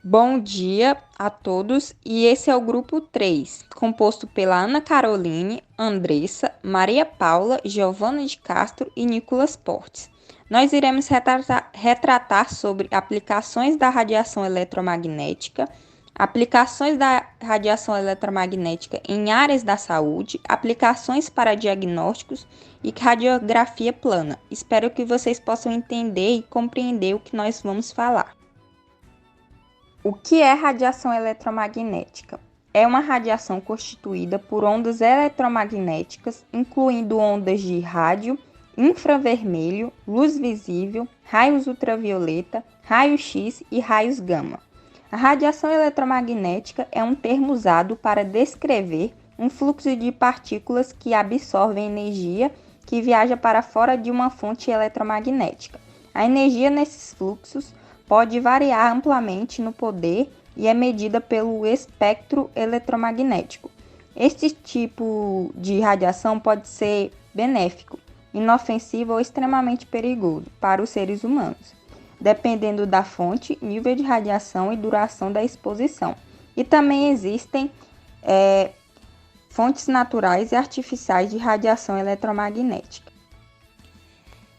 Bom dia a todos e esse é o grupo 3, composto pela Ana Caroline, Andressa, Maria Paula, Giovana de Castro e Nicolas Portes. Nós iremos retratar sobre aplicações da radiação eletromagnética, aplicações da radiação eletromagnética em áreas da saúde, aplicações para diagnósticos e radiografia plana. Espero que vocês possam entender e compreender o que nós vamos falar. O que é radiação eletromagnética? É uma radiação constituída por ondas eletromagnéticas, incluindo ondas de rádio, infravermelho, luz visível, raios ultravioleta, raio-x e raios gama. A radiação eletromagnética é um termo usado para descrever um fluxo de partículas que absorvem energia que viaja para fora de uma fonte eletromagnética. A energia nesses fluxos pode variar amplamente no poder e é medida pelo espectro eletromagnético. Este tipo de radiação pode ser benéfico, inofensivo ou extremamente perigoso para os seres humanos, dependendo da fonte, nível de radiação e duração da exposição. E também existem fontes naturais e artificiais de radiação eletromagnética.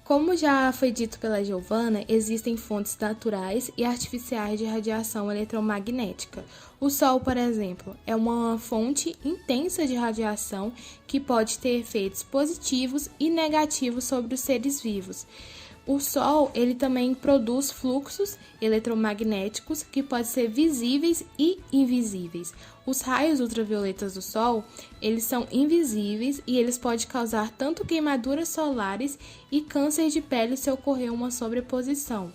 Como já foi dito pela Giovana, existem fontes naturais e artificiais de radiação eletromagnética. O Sol, por exemplo, é uma fonte intensa de radiação que pode ter efeitos positivos e negativos sobre os seres vivos. O Sol, ele também produz fluxos eletromagnéticos que podem ser visíveis e invisíveis. Os raios ultravioletas do Sol, eles são invisíveis e eles podem causar tanto queimaduras solares e câncer de pele se ocorrer uma sobreposição.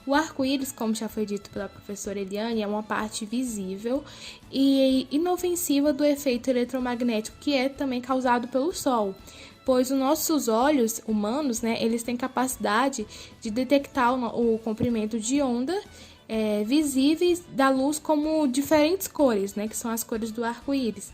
O arco-íris, como já foi dito pela professora Eliane, é uma parte visível e inofensiva do efeito eletromagnético que é também causado pelo Sol, pois os nossos olhos humanos, eles têm capacidade de detectar o comprimento de onda visíveis da luz como diferentes cores, que são as cores do arco-íris.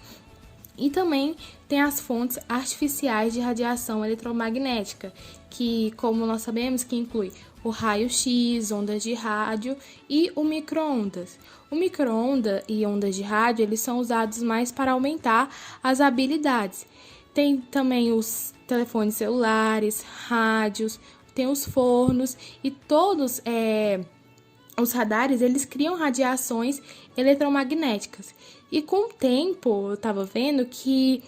E também tem as fontes artificiais de radiação eletromagnética, que, como nós sabemos, que inclui o raio-x, ondas de rádio e o micro-ondas. O micro-onda e ondas de rádio, eles são usados mais para aumentar as habilidades. Tem também os telefones celulares, rádios, tem os fornos e todos os radares, eles criam radiações eletromagnéticas. E com o tempo, eu estava vendo que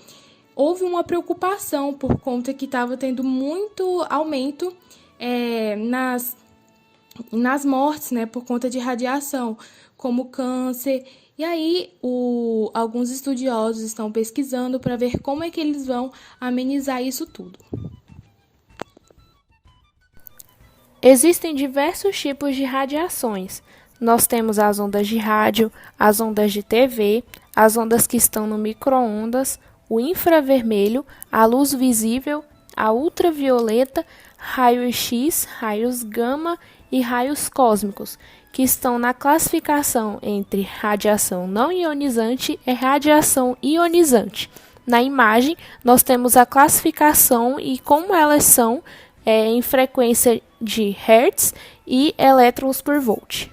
houve uma preocupação por conta que estava tendo muito aumento nas mortes, por conta de radiação, como câncer. E aí, alguns estudiosos estão pesquisando para ver como é que eles vão amenizar isso tudo. Existem diversos tipos de radiações. Nós temos as ondas de rádio, as ondas de TV, as ondas que estão no micro-ondas, o infravermelho, a luz visível, a ultravioleta, raio-x, raios gama e raios cósmicos, que estão na classificação entre radiação não ionizante e radiação ionizante. Na imagem, nós temos a classificação e como elas são em frequência de Hertz e elétrons por volt.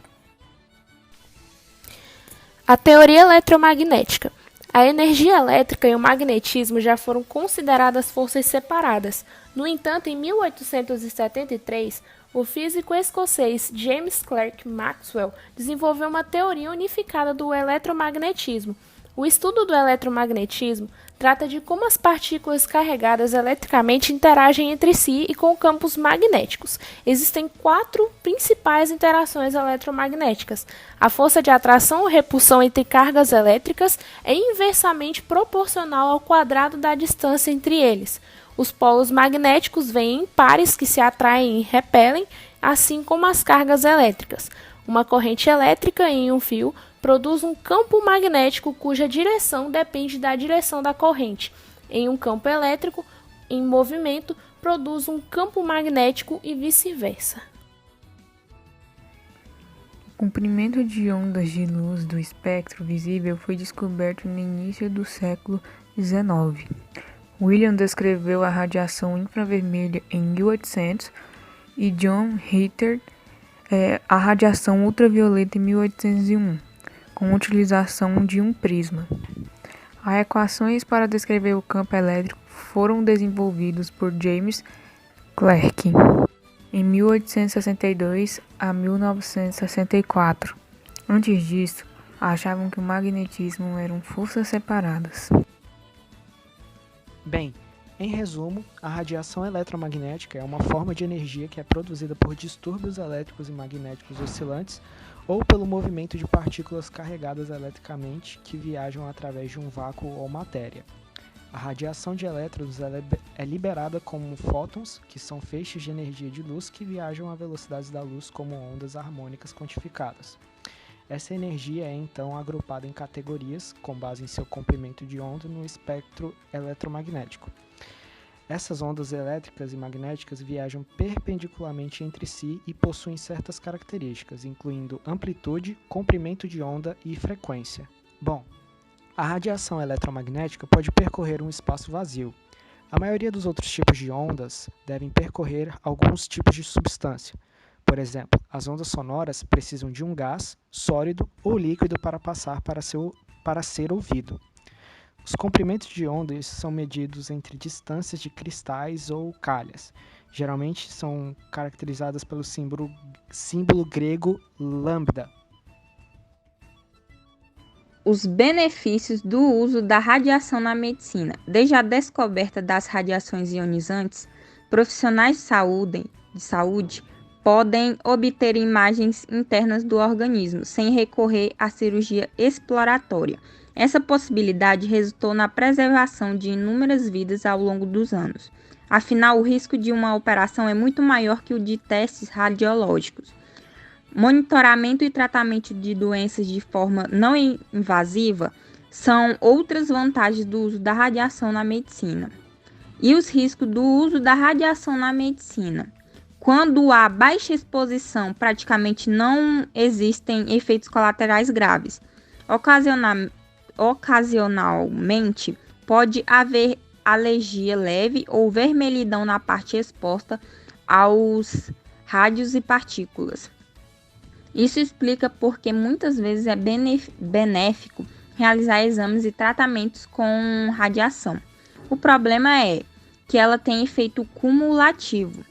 A teoria eletromagnética. A energia elétrica e o magnetismo já foram consideradas forças separadas. No entanto, em 1873, o físico escocês James Clerk Maxwell desenvolveu uma teoria unificada do eletromagnetismo. O estudo do eletromagnetismo trata de como as partículas carregadas eletricamente interagem entre si e com campos magnéticos. Existem 4 principais interações eletromagnéticas. A força de atração ou repulsão entre cargas elétricas é inversamente proporcional ao quadrado da distância entre eles. Os polos magnéticos vêm em pares que se atraem e repelem, assim como as cargas elétricas. Uma corrente elétrica em um fio produz um campo magnético cuja direção depende da direção da corrente. Em um campo elétrico em movimento, produz um campo magnético e vice-versa. O comprimento de ondas de luz do espectro visível foi descoberto no início do século XIX. William descreveu a radiação infravermelha em 1800 e John Ritter a radiação ultravioleta em 1801, com utilização de um prisma. As equações para descrever o campo elétrico foram desenvolvidas por James Clerk em 1862 a 1964. Antes disso, achavam que o magnetismo eram forças separadas. Bem, em resumo, a radiação eletromagnética é uma forma de energia que é produzida por distúrbios elétricos e magnéticos oscilantes ou pelo movimento de partículas carregadas eletricamente que viajam através de um vácuo ou matéria. A radiação de elétrons é liberada como fótons, que são feixes de energia de luz que viajam a velocidades da luz como ondas harmônicas quantificadas. Essa energia é então agrupada em categorias com base em seu comprimento de onda no espectro eletromagnético. Essas ondas elétricas e magnéticas viajam perpendicularmente entre si e possuem certas características, incluindo amplitude, comprimento de onda e frequência. Bom, a radiação eletromagnética pode percorrer um espaço vazio. A maioria dos outros tipos de ondas devem percorrer alguns tipos de substância. Por exemplo, as ondas sonoras precisam de um gás, sólido ou líquido para passar para ser ouvido. Os comprimentos de ondas são medidos entre distâncias de cristais ou calhas. Geralmente são caracterizadas pelo símbolo grego lambda. Os benefícios do uso da radiação na medicina. Desde a descoberta das radiações ionizantes, profissionais de saúde podem obter imagens internas do organismo sem recorrer à cirurgia exploratória. Essa possibilidade resultou na preservação de inúmeras vidas ao longo dos anos. Afinal, o risco de uma operação é muito maior que o de testes radiológicos. Monitoramento e tratamento de doenças de forma não invasiva são outras vantagens do uso da radiação na medicina. E os riscos do uso da radiação na medicina. Quando há baixa exposição, praticamente não existem efeitos colaterais graves. Ocasionalmente, pode haver alergia leve ou vermelhidão na parte exposta aos rádios e partículas. Isso explica porque muitas vezes é benéfico realizar exames e tratamentos com radiação. O problema é que ela tem efeito cumulativo.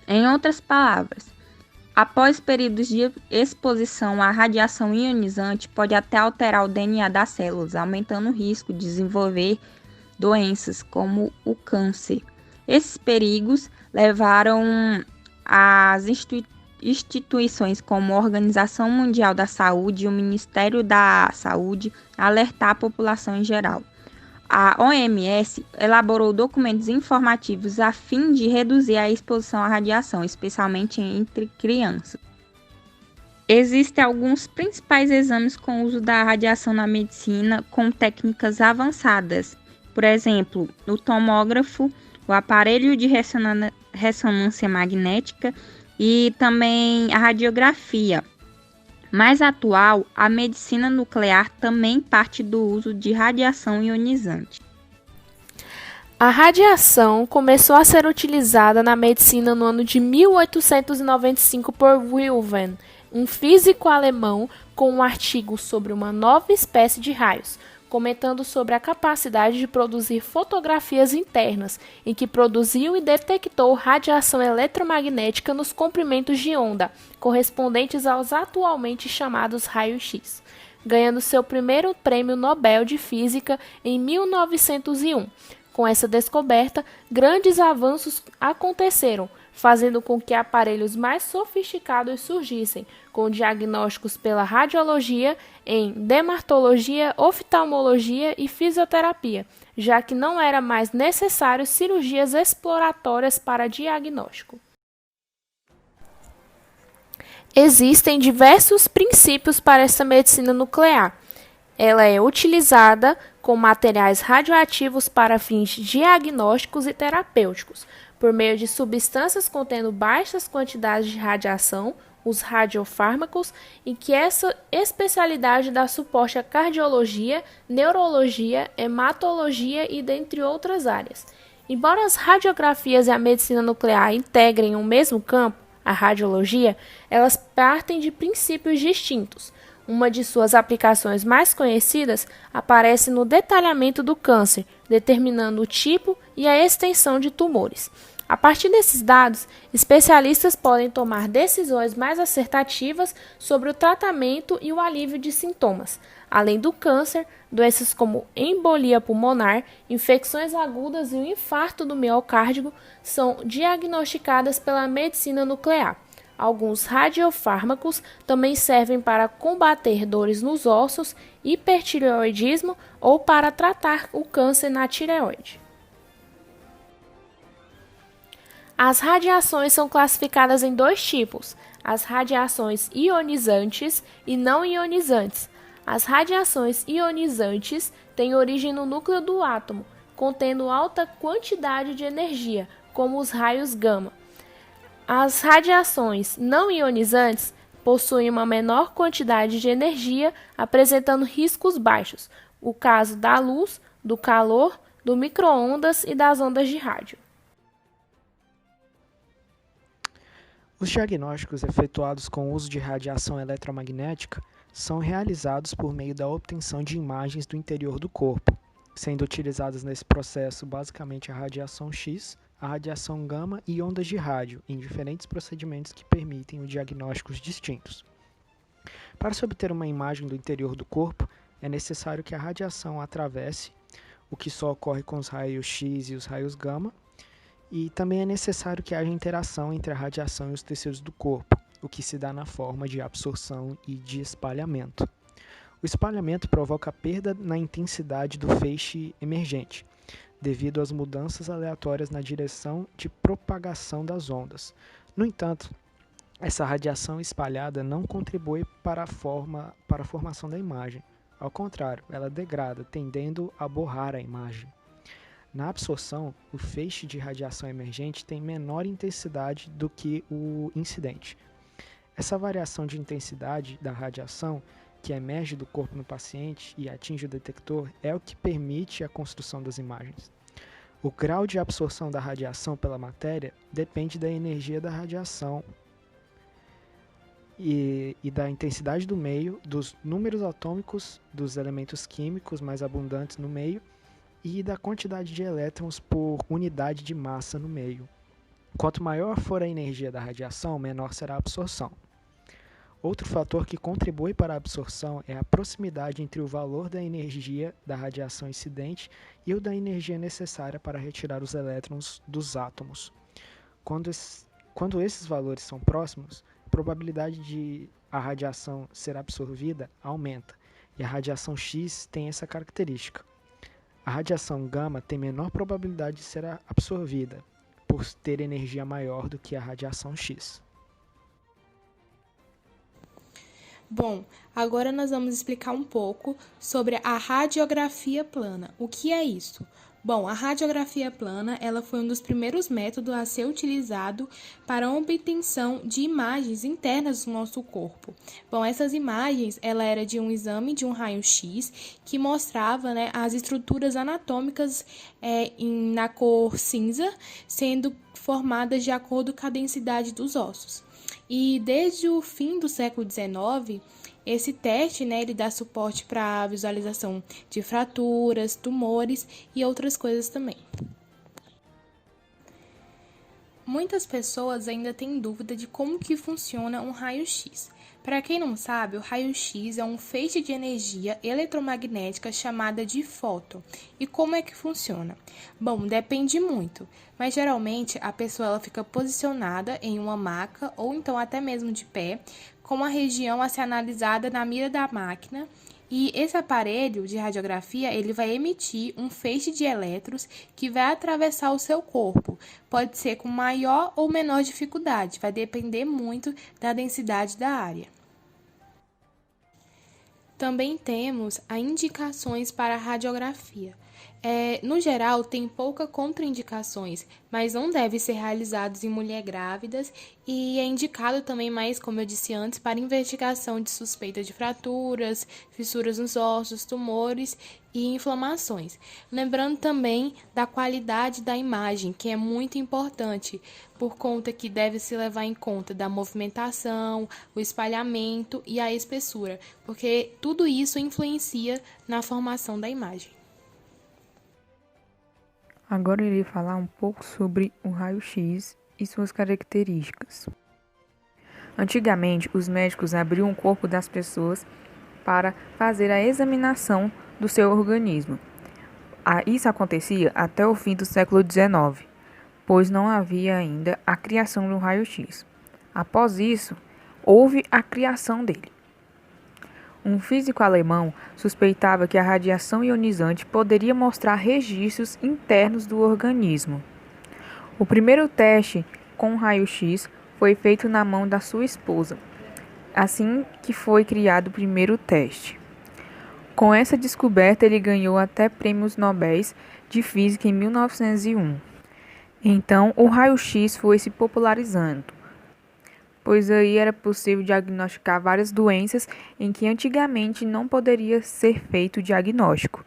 Em outras palavras, após períodos de exposição à radiação ionizante, pode até alterar o DNA das células, aumentando o risco de desenvolver doenças como o câncer. Esses perigos levaram as instituições como a Organização Mundial da Saúde e o Ministério da Saúde a alertar a população em geral. A OMS elaborou documentos informativos a fim de reduzir a exposição à radiação, especialmente entre crianças. Existem alguns principais exames com uso da radiação na medicina com técnicas avançadas. Por exemplo, o tomógrafo, o aparelho de ressonância magnética e também a radiografia. Mais atual, a medicina nuclear também parte do uso de radiação ionizante. A radiação começou a ser utilizada na medicina no ano de 1895 por Wilhelm, um físico alemão, com um artigo sobre uma nova espécie de raios, comentando sobre a capacidade de produzir fotografias internas, em que produziu e detectou radiação eletromagnética nos comprimentos de onda, correspondentes aos atualmente chamados raios-x, ganhando seu primeiro prêmio Nobel de Física em 1901. Com essa descoberta, grandes avanços aconteceram, fazendo com que aparelhos mais sofisticados surgissem, com diagnósticos pela radiologia, em dermatologia, oftalmologia e fisioterapia, já que não era mais necessário cirurgias exploratórias para diagnóstico. Existem diversos princípios para essa medicina nuclear. Ela é utilizada com materiais radioativos para fins diagnósticos e terapêuticos, por meio de substâncias contendo baixas quantidades de radiação, os radiofármacos, em que essa especialidade dá suporte à cardiologia, neurologia, hematologia e dentre outras áreas. Embora as radiografias e a medicina nuclear integrem o mesmo campo, a radiologia, elas partem de princípios distintos. Uma de suas aplicações mais conhecidas aparece no detalhamento do câncer, determinando o tipo e a extensão de tumores. A partir desses dados, especialistas podem tomar decisões mais assertivas sobre o tratamento e o alívio de sintomas. Além do câncer, doenças como embolia pulmonar, infecções agudas e o infarto do miocárdio são diagnosticadas pela medicina nuclear. Alguns radiofármacos também servem para combater dores nos ossos, hipertireoidismo ou para tratar o câncer na tireoide. As radiações são classificadas em dois tipos: as radiações ionizantes e não ionizantes. As radiações ionizantes têm origem no núcleo do átomo, contendo alta quantidade de energia, como os raios gama. As radiações não ionizantes possuem uma menor quantidade de energia, apresentando riscos baixos, o caso da luz, do calor, do micro-ondas e das ondas de rádio. Os diagnósticos efetuados com o uso de radiação eletromagnética são realizados por meio da obtenção de imagens do interior do corpo, sendo utilizadas nesse processo basicamente a radiação X, a radiação gama e ondas de rádio, em diferentes procedimentos que permitem os diagnósticos distintos. Para se obter uma imagem do interior do corpo, é necessário que a radiação atravesse, o que só ocorre com os raios X e os raios gama, e também é necessário que haja interação entre a radiação e os tecidos do corpo, o que se dá na forma de absorção e de espalhamento. O espalhamento provoca perda na intensidade do feixe emergente, devido às mudanças aleatórias na direção de propagação das ondas. No entanto, essa radiação espalhada não contribui para a formação da imagem. Ao contrário, ela degrada, tendendo a borrar a imagem. Na absorção, o feixe de radiação emergente tem menor intensidade do que o incidente. Essa variação de intensidade da radiação que emerge do corpo no paciente e atinge o detector é o que permite a construção das imagens. O grau de absorção da radiação pela matéria depende da energia da radiação e da intensidade do meio, dos números atômicos dos elementos químicos mais abundantes no meio e da quantidade de elétrons por unidade de massa no meio. Quanto maior for a energia da radiação, menor será a absorção. Outro fator que contribui para a absorção é a proximidade entre o valor da energia da radiação incidente e o da energia necessária para retirar os elétrons dos átomos. Quando esses valores são próximos, a probabilidade de a radiação ser absorvida aumenta, e a radiação X tem essa característica. A radiação gama tem menor probabilidade de ser absorvida, por ter energia maior do que a radiação X. Bom, agora nós vamos explicar um pouco sobre a radiografia plana. O que é isso? Bom, a radiografia plana ela foi um dos primeiros métodos a ser utilizado para a obtenção de imagens internas do nosso corpo. Bom, essas imagens ela era de um exame de um raio-x que mostrava, as estruturas anatômicas na cor cinza, sendo formadas de acordo com a densidade dos ossos. E desde o fim do século XIX, esse teste, ele dá suporte para a visualização de fraturas, tumores e outras coisas também. Muitas pessoas ainda têm dúvida de como que funciona um raio-x. Para quem não sabe, o raio-x é um feixe de energia eletromagnética chamada de fóton. E como é que funciona? Bom, depende muito, mas geralmente a pessoa ela fica posicionada em uma maca ou então até mesmo de pé, com a região a ser analisada na mira da máquina. E esse aparelho de radiografia, ele vai emitir um feixe de elétrons que vai atravessar o seu corpo. Pode ser com maior ou menor dificuldade, vai depender muito da densidade da área. Também temos as indicações para a radiografia. No geral, tem poucas contraindicações, mas não deve ser realizados em mulheres grávidas e é indicado também mais, como eu disse antes, para investigação de suspeita de fraturas, fissuras nos ossos, tumores e inflamações. Lembrando também da qualidade da imagem, que é muito importante, por conta que deve se levar em conta da movimentação, o espalhamento e a espessura, porque tudo isso influencia na formação da imagem. Agora eu irei falar um pouco sobre o raio-x e suas características. Antigamente, os médicos abriam o corpo das pessoas para fazer a examinação do seu organismo. Isso acontecia até o fim do século XIX, pois não havia ainda a criação do raio-x. Após isso, houve a criação dele. Um físico alemão suspeitava que a radiação ionizante poderia mostrar registros internos do organismo. O primeiro teste com raio-x foi feito na mão da sua esposa, assim que foi criado o primeiro teste. Com essa descoberta, ele ganhou até prêmios Nobel de Física em 1901. Então, o raio-x foi se popularizando, pois aí era possível diagnosticar várias doenças em que antigamente não poderia ser feito diagnóstico,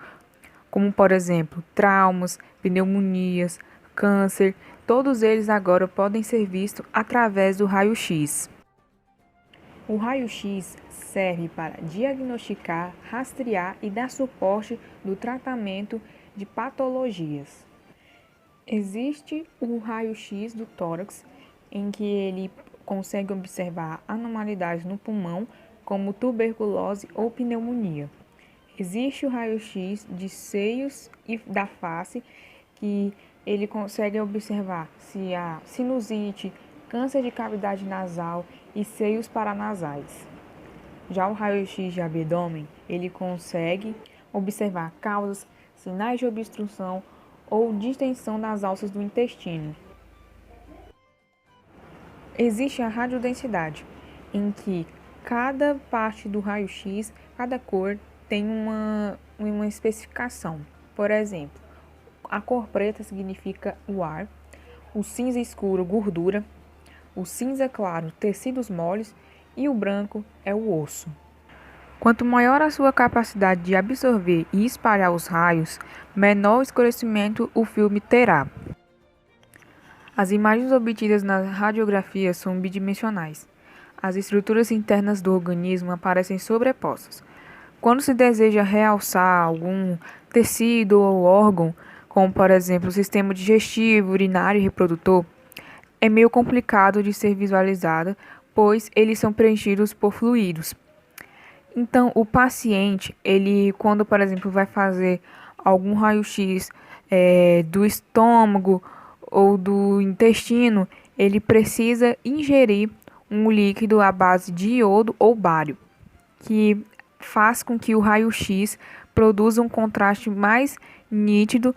como, por exemplo, traumas, pneumonias, câncer. Todos eles agora podem ser vistos através do raio-x. O raio-x serve para diagnosticar, rastrear e dar suporte no tratamento de patologias. Existe o raio-x do tórax, em que ele consegue observar anormalidades no pulmão, como tuberculose ou pneumonia. Existe o raio-x de seios e da face, que ele consegue observar se há sinusite, câncer de cavidade nasal e seios paranasais. Já o raio-x de abdômen, ele consegue observar causas, sinais de obstrução ou distensão das alças do intestino. Existe a radiodensidade, em que cada parte do raio-x, cada cor, tem uma especificação. Por exemplo, a cor preta significa o ar, o cinza escuro, gordura, o cinza claro, tecidos moles e o branco é o osso. Quanto maior a sua capacidade de absorver e espalhar os raios, menor o escurecimento o filme terá. As imagens obtidas na radiografia são bidimensionais. As estruturas internas do organismo aparecem sobrepostas. Quando se deseja realçar algum tecido ou órgão, como por exemplo o sistema digestivo, urinário e reprodutor, é meio complicado de ser visualizada, pois eles são preenchidos por fluidos. Então, o paciente, quando por exemplo vai fazer algum raio-x do estômago ou do intestino, ele precisa ingerir um líquido à base de iodo ou bário, que faz com que o raio-x produza um contraste mais nítido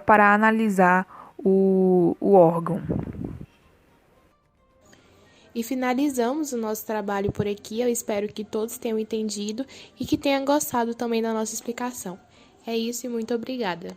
para analisar o órgão. E finalizamos o nosso trabalho por aqui. Eu espero que todos tenham entendido e que tenham gostado também da nossa explicação. É isso e muito obrigada.